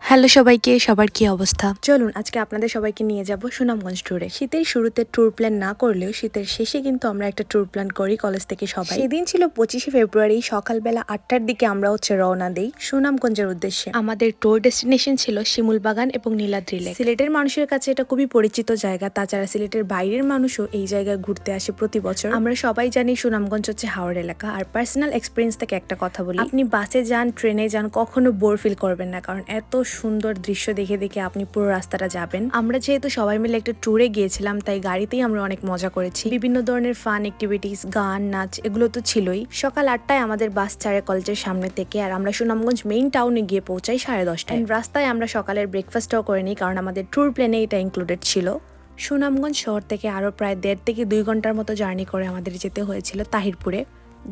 Hello সবাইকে, সবার কি অবস্থা? চলুন আজকে আপনাদের সবাইকে নিয়ে যাব সুনামগঞ্জ ট্যুরে। শীতের শুরুতে ট্যুর প্ল্যান না করলেও শীতের শেষে কিন্তু আমরা একটা ট্যুর প্ল্যান করি কলেজ থেকে সবাই। সেদিন ছিল 25শে ফেব্রুয়ারি, সকালবেলা 8টার দিকে আমরা রওনা দেই সুনামগঞ্জের উদ্দেশ্যে। আমাদের ট্যুর ডেস্টিনেশন ছিল শিমুলবাগান এবং নীলাদ্রি লেক। সিলেটের মানুষের কাছে এটা খুবই পরিচিত জায়গা, তাছাড়া সিলেটের বাইরের মানুষও এই জায়গায় ঘুরতে আসে প্রতি বছর। আমরা সবাই জানি সুনামগঞ্জ হচ্ছে হাওড় এলাকা। আর পার্সোনাল এক্সপিরিয়েন্স থেকে একটা কথা বলি, আপনি বাসে যান, ট্রেনে যান, কখনো বোর ফিল করবেন না, কারণ এত সুন্দর দৃশ্য দেখে দেখে আপনি পুরো রাস্তাটা যাবেন। আমরা যেহেতু সবাই মিলে একটা ট্যুরে গিয়েছিলাম, তাই গাড়িতেই আমরা অনেক মজা করেছি। বিভিন্ন ধরনের ফান অ্যাক্টিভিটিস, গান, নাচ এগুলো তো ছিলই। সকাল 8টায় আমাদের বাস ছাড়ে কলেজের সামনে থেকে, আর আমরা সুনামগঞ্জ মেইন টাউনে গিয়ে পৌঁছাই 10:30টায়। রাস্তায় আমরা সকালের ব্রেকফাস্টও করে নিই, কারণ আমাদের ট্যুর প্ল্যানে এটা ইনক্লুডেড ছিল। সুনামগঞ্জ শহর থেকে আরো প্রায় 1.5 থেকে 2 ঘন্টার মতো জার্নি করে আমাদের যেতে হয়েছিল তাহিরপুরে।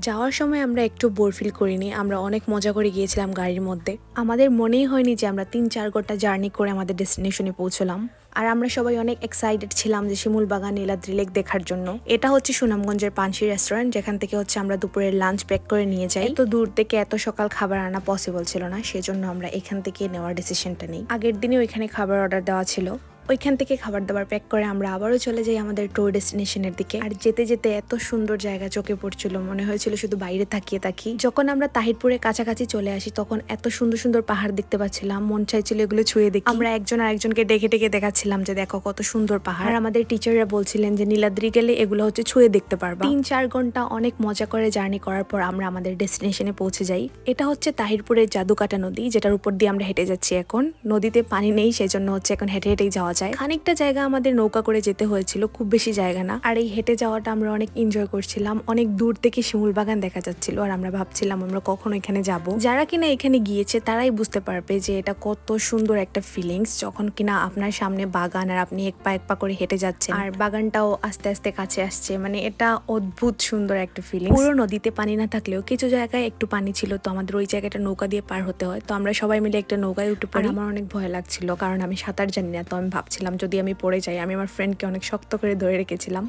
যাওয়ার সময় আমরা একটু বোর ফিল করিনি, আমরা অনেক মজা করে গিয়েছিলাম গাড়ির মধ্যে। আমাদের মনেই হয়নি যে আমরা 3-4 ঘন্টা জার্নি করে আমাদের ডেস্টিনেশনে পৌঁছলাম। আর আমরা সবাই অনেক এক্সাইটেড ছিলাম যে শিমুলবাগান, নীলাদ্রি লেক দেখার জন্য। এটা হচ্ছে সুনামগঞ্জের পানসি রেস্টুরেন্ট, যেখান থেকে আমরা দুপুরের লাঞ্চ প্যাক করে নিয়ে যাই। এত দূর থেকে এত সকাল খাবার আনা পসিবল ছিল না, সেজন্য আমরা এখান থেকে নেওয়ার ডিসিশনটা নিই। আগের দিনে ওইখানে খাবার অর্ডার দেওয়া ছিল। ওইখান থেকে খাবার দাবার প্যাক করে আমরা আবারও চলে যাই আমাদের ট্যুর ডেস্টিনেশনের দিকে। আর যেতে যেতে এত সুন্দর জায়গা চোখে পড়ছিল, মনে হয়েছিল শুধু বাইরে তাকিয়ে থাকি। যখন আমরা তাহিরপুরের কাছাকাছি চলে আসি, তখন এত সুন্দর সুন্দর পাহাড় দেখতে পাচ্ছিলাম, মন চাইছিল এগুলো ছুঁয়ে দেখি। আমরা একজন আরেকজনকে ডেকে ডেকে দেখাচ্ছিলাম যে দেখো কত সুন্দর পাহাড়। আর আমাদের টিচাররা বলছিলেন যে নীলাদ্রি গেলে এগুলো ছুঁয়ে দেখতে পারবা। 3-4 ঘন্টা অনেক মজা করে জার্নি করার পর আমরা আমাদের ডেস্টিনেশনে পৌঁছে যাই। এটা হচ্ছে তাহিরপুরের জাদুকাটা নদী, যেটার উপর দিয়ে আমরা হেঁটে যাচ্ছি এখন। নদীতে পানি নেই, সেজন্য এখন হেঁটে হেঁটেই যাওয়া যায়। খানিকটা জায়গা আমাদের নৌকা করে যেতে হয়েছিল, খুব বেশি জায়গা না। আর এই হেঁটে যাওয়াটা আমরা অনেক এনজয় করছিলাম। অনেক দূর থেকে শিমুলবাগান দেখা যাচ্ছিল, আর আমরা ভাবছিলাম আমরা কখনো এখানে যাব। যারা কিনা এখানে গিয়েছে তারাই বুঝতে পারবে যে এটা কত সুন্দর একটা ফিলিংস, যখন কিনা আপনার সামনে বাগান আর আপনি এক পা করে হেঁটে যাচ্ছেন, আর বাগানটাও আস্তে আস্তে কাছে আসছে। মানে এটা অদ্ভুত সুন্দর একটা ফিলিংস। পুরো নদীতে পানি না থাকলেও কিছু জায়গায় একটু পানি ছিল, তো আমাদের ওই জায়গাটা নৌকা দিয়ে পার হতে হয়। তো আমরা সবাই মিলে একটা নৌকায় উঠে পড়ি। আমার অনেক ভয় লাগছিল, কারণ আমি সাঁতার জানি না। তো আমি ভাবছিলাম যদি আমি পড়ে যাই, আমি আমার ফ্রেন্ডকে অনেক শক্ত করে ধরে রেখেছিলাম।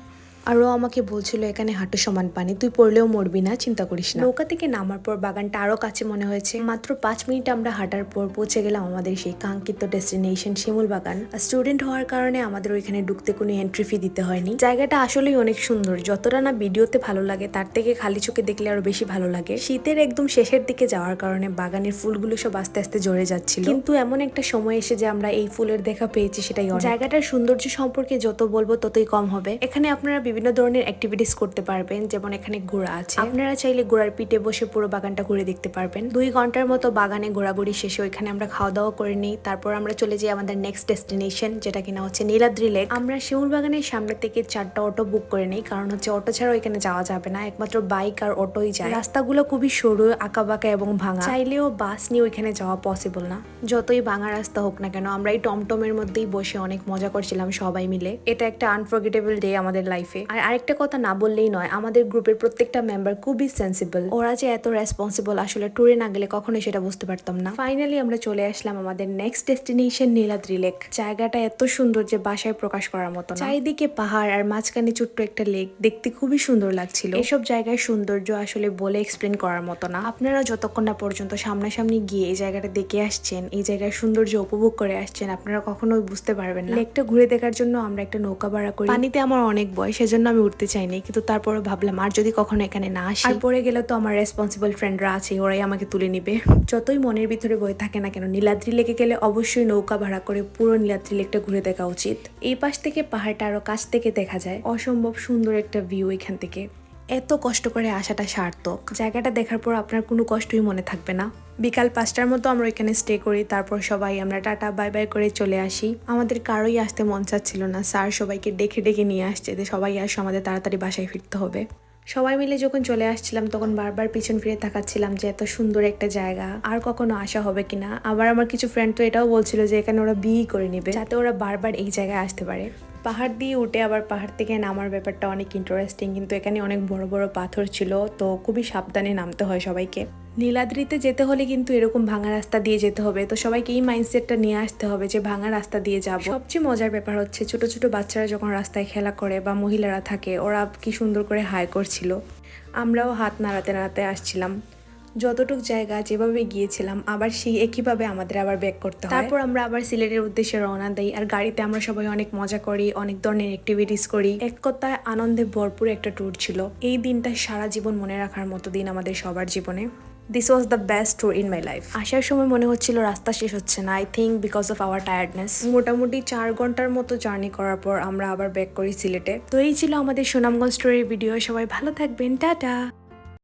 আর ও আমাকে বলছিল এখানে হাঁটু সমান পানি, তুই পড়লেও মরবি না, চিন্তা করিস না। নৌকা থেকে নামার পর বাগানটা আরো কাছে মনে হয়েছে। মাত্র 5 মিনিট আমরা হাঁটার পর পৌঁছে গেলাম আমাদের সেই কাঙ্ক্ষিত ডেস্টিনেশন শিমুলবাগান। স্টুডেন্ট হওয়ার কারণে আমাদের ওইখানে ঢুকতে কোনো এন্ট্রি ফি দিতে হয়নি। জায়গাটা আসলেই অনেক সুন্দর, যতটা না ভিডিওতে ভালো লাগে তার থেকে খালি চোখে দেখলে আরো বেশি ভালো লাগে। শীতের একদম শেষের দিকে যাওয়ার কারণে বাগানের ফুলগুলো সব আস্তে আস্তে ঝরে যাচ্ছিল, কিন্তু এমন একটা সময় এসে যে আমরা এই ফুলের দেখা পেয়েছি, সেটাই অনেক। জায়গাটার সৌন্দর্য সম্পর্কে যত বলবো ততই কম হবে। এখানে আপনারা বিভিন্ন ধরনের অ্যাক্টিভিটিস করতে পারবেন, যেমন এখানে ঘোড়া আছে। আপনারা চাইলে ঘোড়ার পিঠে বসে পুরো বাগানটা ঘুরে দেখতে পারবেন। 2 ঘন্টার মতো বাগানে ঘোরাঘুরি শেষে ওইখানে আমরা খাওয়া দাওয়া করে নিই। তারপর আমরা চলে যাই আমাদের নেক্সট ডেস্টিনেশন, যেটা কিনা হচ্ছে নীলাদ্রি লেক। আমরা শিমুলবাগানের সামনে থেকে 4টা অটো বুক করে নিই, কারণ অটো ছাড়া এখানে যাওয়া যাবে না, একমাত্র বাইক আর অটোই যায়। রাস্তাগুলো খুবই সরু, আঁকাবাঁকা এবং ভাঙা, চাইলেও বাস নিয়ে ওইখানে যাওয়া পসিবল না। যতই ভাঙা রাস্তা হোক না কেন, আমরা এই টমটমের মধ্যেই বসে অনেক মজা করছিলাম সবাই মিলে। এটা একটা আনফরগেটেবল ডে আমাদের লাইফে। আর আরেকটা কথা না বললেই নয়, আমাদের গ্রুপের প্রত্যেকটা মেম্বার খুবই সেন্সিবল। ওরা যে এত রেসপন্সিবল, আসলে ট্যুরে না গেলে কখনোই সেটা বুঝতে পারতাম না। ফাইনালি আমরা চলে আসলাম আমাদের নেক্সট ডেস্টিনেশন নীলাদ্রি লেক। জায়গাটা এত সুন্দর যে বাসায় প্রকাশ করার মতো না। চারিদিকে পাহাড় আর মাঝখানে ছোট্ট একটা লেক, দেখতে খুবই সুন্দর লাগছিল। এসব জায়গার সৌন্দর্য আসলে বলে এক্সপ্লেন করার মতো না। আপনারা যতক্ষণ না পর্যন্ত সামনাসামনি গিয়ে এই জায়গাটা দেখে আসছেন, এই জায়গার সৌন্দর্য উপভোগ করে আসছেন, আপনারা কখনোই বুঝতে পারবেন না। লেকটা ঘুরে দেখার জন্য আমরা একটা নৌকা ভাড়া করি। পানিতে আমার অনেক ভয়, সেজন্য আমি উঠতে চাইনি, কিন্তু তারপরে ভাবলাম আর যদি কখনো এখানে না আসি, আর পরে গেলে তো আমার রেসপন্সিবল ফ্রেন্ডরা আছে, ওরাই আমাকে তুলে নিবে। যতই মনের ভিতরে ভয় থাকে না কেন, নীলাদ্রি লেকে গেলে অবশ্যই নৌকা ভাড়া করে পুরো নীলাদ্রি লেকটা ঘুরে দেখা উচিত। এই পাশ থেকে পাহাড়টা আরো কাছ থেকে দেখা যায়, অসম্ভব সুন্দর একটা ভিউ এখান থেকে। এত কষ্ট করে আসাটা সার্থক। জায়গাটা দেখার পর আপনার কোনো কষ্টই মনে থাকবে না। বিকাল 5টার মতো আমরা ওইখানে স্টে করি, তারপর সবাই আমরা টাটা বাই বাই করে চলে আসি। আমাদের কারোই আসতে মন চাচ্ছিল না, স্যার সবাইকে ডেকে ডেকে নিয়ে আসছে যে সবাই আসো, আমাদের তাড়াতাড়ি বাসায় ফিরতে হবে। সবাই মিলে যখন চলে আসছিলাম, তখন বারবার পিছন ফিরে তাকাচ্ছিলাম যে এত সুন্দর একটা জায়গা আর কখনো আসা হবে কিনা। আবার আমার কিছু ফ্রেন্ড তো এটাও বলছিল যে এখানে ওরা বিয়ে করে নিবে, যাতে ওরা বারবার এই জায়গায় আসতে পারে। পাহাড় দিয়ে উঠে আবার পাহাড় থেকে নামার ব্যাপারটা অনেক ইন্টারেস্টিং, কিন্তু এখানে অনেক বড় বড় পাথর ছিল, তো খুবই সাবধানে নামতে হয় সবাইকে। নীলাদ্রিতে যেতে হলে কিন্তু এরকম ভাঙা রাস্তা দিয়ে যেতে হবে, তো সবাইকে এই মাইন্ডসেটটা নিয়ে আসতে হবে যে ভাঙা রাস্তা দিয়ে যাব। সবচেয়ে মজার ব্যাপার হচ্ছে ছোট ছোট বাচ্চারা যখন রাস্তায় খেলা করে বা মহিলারা থাকে, ওরা কি সুন্দর করে হাই করছিল, আমরাও হাত নাড়াতে নাড়াতে আসছিলাম। যতটুক জায়গা যেভাবে গিয়েছিলাম আবার সেই একইভাবে আমাদের আবার ব্যাক করতে হয়। তারপর আমরা আবার সিলেটের উদ্দেশ্যে রওনা দেই। আর গাড়িতে আমরা সবাই অনেক মজা করি, অনেক ধরনের অ্যাক্টিভিটিস করি। এক কথায় আনন্দে ভরপুর একটা ট্যুর ছিল। এই দিনটা সারা জীবন মনে রাখার মতো দিন আমাদের সবার জীবনে। This was the best tour in my life. আসার সময় মনে হচ্ছিল রাস্তা শেষ হচ্ছে না, I think because of our tiredness. মোটামুটি 4 ঘন্টার মতো জার্নি করার পর আমরা আবার ব্যাক করি সিলেটে। তো এই ছিল আমাদের সুনামগঞ্জ ট্যুরের ভিডিও। সবাই ভালো থাকবেন, টাটা।